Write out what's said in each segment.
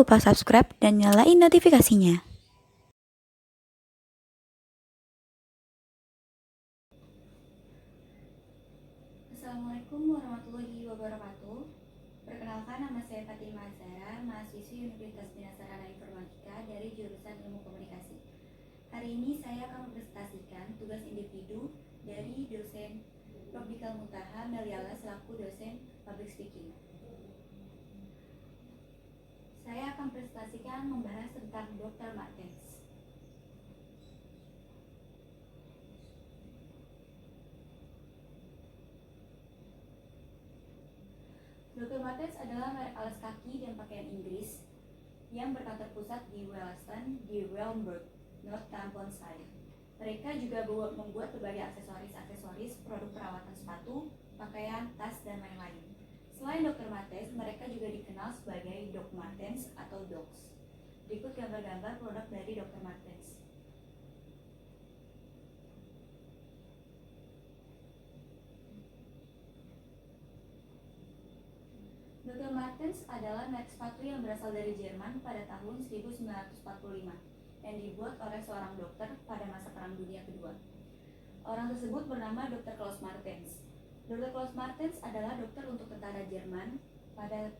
lupa subscribe dan nyalain notifikasinya. Assalamualaikum warahmatullahi wabarakatuh. Perkenalkan, nama saya Fatimah Azhara, mahasiswi Universitas Bina Sarana Informatika dari jurusan Ilmu Komunikasi. Hari ini saya akan mempresentasikan tugas individu dari dosen Profdikal Muntaha Meliala selaku dosen Public Speaking. Saya akan presentasikan membahas tentang Dr. Martens. Dr. Martens adalah merek alas kaki dan pakaian Inggris yang berkantor pusat di Wellston di Welmberg, Northamptonshire. Mereka juga membuat berbagai aksesoris, produk perawatan sepatu, pakaian, tas, dan lain-lain. Selain Dr. Martens, mereka juga dikenal sebagai Doc Martens atau Docs. Berikut gambar-gambar produk dari Dr. Martens. Dr. Martens adalah merek sepatu yang berasal dari Jerman pada tahun 1945 yang dibuat oleh seorang dokter pada masa Perang Dunia Kedua. Orang tersebut bernama Dr. Klaus Martens. Dr. Klaus Martens adalah dokter untuk tentara Jerman pada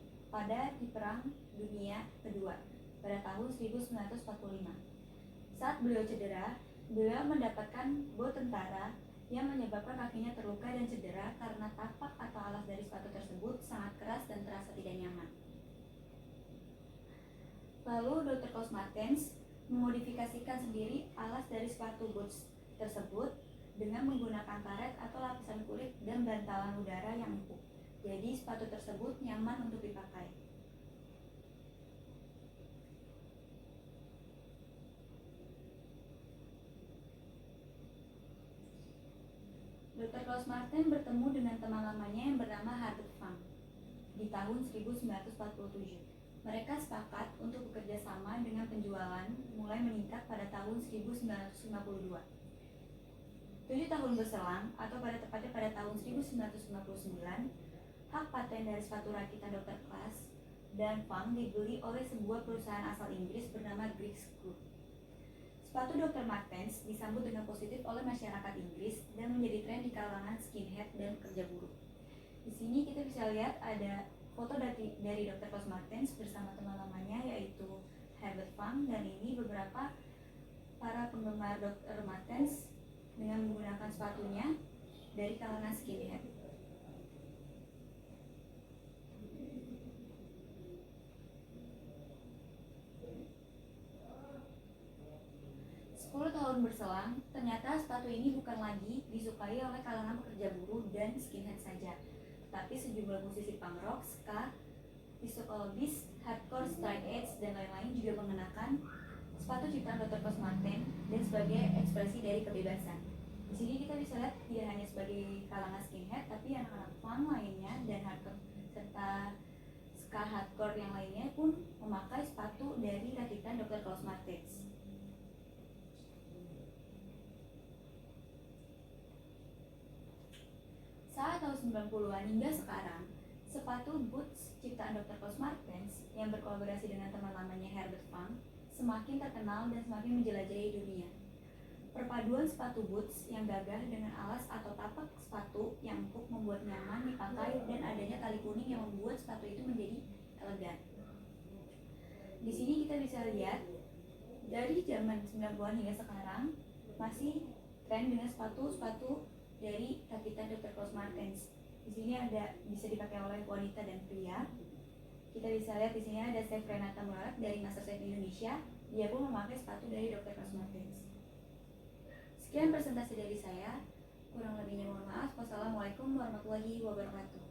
di Perang Dunia Kedua pada tahun 1945. Saat beliau cedera, beliau mendapatkan bot tentara yang menyebabkan kakinya terluka dan cedera karena tapak atau alas dari sepatu tersebut sangat keras dan terasa tidak nyaman. Lalu Dr. Klaus Martens memodifikasikan sendiri alas dari sepatu boots tersebut dengan menggunakan karet atau lapisan kulit dan bantalan udara yang empuk. Jadi sepatu tersebut nyaman untuk dipakai. Dr. Klaus Martens bertemu dengan teman lamanya yang bernama Herbert Fang di tahun 1947. Mereka sepakat untuk bekerja sama dengan penjualan mulai meningkat pada tahun 1952. 7 tahun berselang, atau tepatnya pada tahun 1959, hak paten dari sepatu rakitan Dr. Klaus dan Fang dibeli oleh sebuah perusahaan asal Inggris bernama Griggs Group. Sepatu Dr. Martens disambut dengan positif oleh masyarakat Inggris dan menjadi tren di kalangan skinhead dan pekerja buruh. Di sini kita bisa lihat ada foto dari Dr. Klaus Martens bersama teman lamanya yaitu Herbert Fang, dan ini beberapa para penggemar Dr. Martens dengan menggunakan sepatunya dari kalangan skinhead. Sepuluh tahun berselang, ternyata sepatu ini bukan lagi disukai oleh kalangan pekerja buruh dan skinhead saja, tapi sejumlah musisi punk rock, ska, physiologis, hardcore, straight edge, dan lain-lain juga mengenakan sepatu ciptaan Dr. Klaus Martens dan sebagai ekspresi dari kebebasan. Di sini kita bisa lihat tidak hanya sebagai kalangan skinhead, tapi anak-anak punk lainnya dan hardcore serta ska hardcore yang lainnya pun memakai sepatu dari rakitan Dr. Klaus Martens. Saat tahun 90-an hingga sekarang, sepatu boots ciptaan Dr. Klaus Martens yang berkolaborasi dengan teman lamanya Herbert Fang semakin terkenal dan semakin menjelajahi dunia. Perpaduan sepatu boots yang gagah dengan alas atau tapak sepatu yang empuk membuat nyaman dipakai, dan adanya tali kuning yang membuat sepatu itu menjadi elegan. Di sini kita bisa lihat dari zaman 90-an hingga sekarang masih tren dengan sepatu-sepatu dari rakitan Dr. Klaus Martens. Di sini ada bisa dipakai oleh wanita dan pria. Kita bisa lihat di sini ada Chef Renata Mularak dari MasterChef Indonesia. Dia pun memakai sepatu dari Dr. Klaus Martens. Sekian presentasi dari saya. Kurang lebihnya mohon maaf. Wassalamualaikum warahmatullahi wabarakatuh.